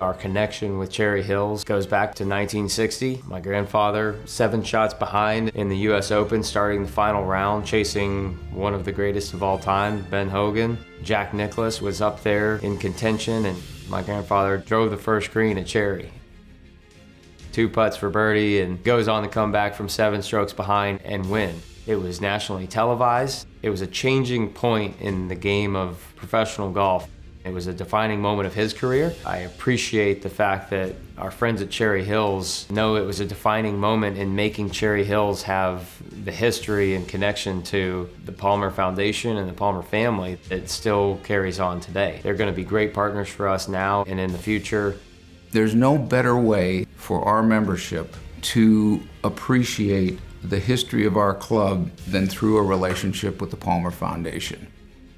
Our connection with Cherry Hills goes back to 1960. My grandfather, 7 shots behind in the US Open, starting the final round, chasing one of the greatest of all time, Ben Hogan. Jack Nicklaus was up there in contention, and my grandfather drove the first green at Cherry. 2 putts for birdie and goes on to come back from 7 strokes behind and win. It was nationally televised. It was a changing point in the game of professional golf. It was a defining moment of his career. I appreciate the fact that our friends at Cherry Hills know it was a defining moment in making Cherry Hills have the history and connection to the Palmer Foundation and the Palmer family that still carries on today. They're going to be great partners for us now and in the future. There's no better way for our membership to appreciate the history of our club than through a relationship with the Palmer Foundation.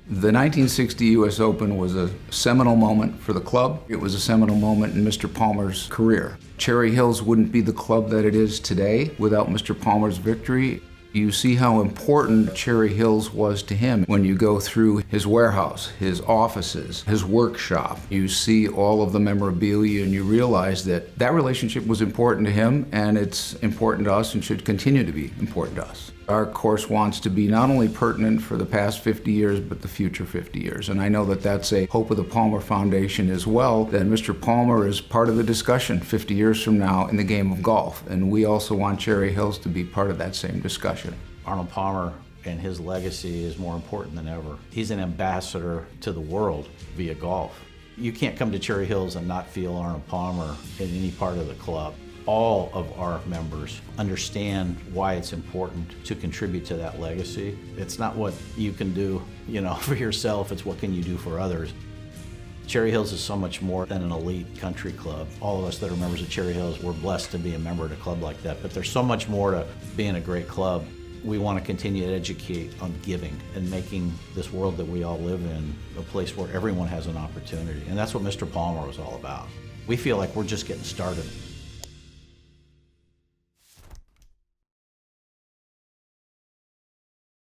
The 1960 US Open was a seminal moment for the club. It was a seminal moment in Mr. Palmer's career. Cherry Hills wouldn't be the club that it is today without Mr. Palmer's victory. You see how important Cherry Hills was to him when you go through his warehouse, his offices, his workshop. You see all of the memorabilia and you realize that that relationship was important to him, and it's important to us and should continue to be important to us. Our course wants to be not only pertinent for the past 50 years, but the future 50 years. And I know that that's a hope of the Palmer Foundation as well, that Mr. Palmer is part of the discussion 50 years from now in the game of golf. And we also want Cherry Hills to be part of that same discussion. Arnold Palmer and his legacy is more important than ever. He's an ambassador to the world via golf. You can't come to Cherry Hills and not feel Arnold Palmer in any part of the club. All of our members understand why it's important to contribute to that legacy. It's not what you can do, for yourself, it's what can you do for others. Cherry Hills is so much more than an elite country club. All of us that are members of Cherry Hills, we're blessed to be a member of a club like that, but there's so much more to being a great club. We want to continue to educate on giving and making this world that we all live in a place where everyone has an opportunity, and that's what Mr. Palmer was all about. We feel like we're just getting started.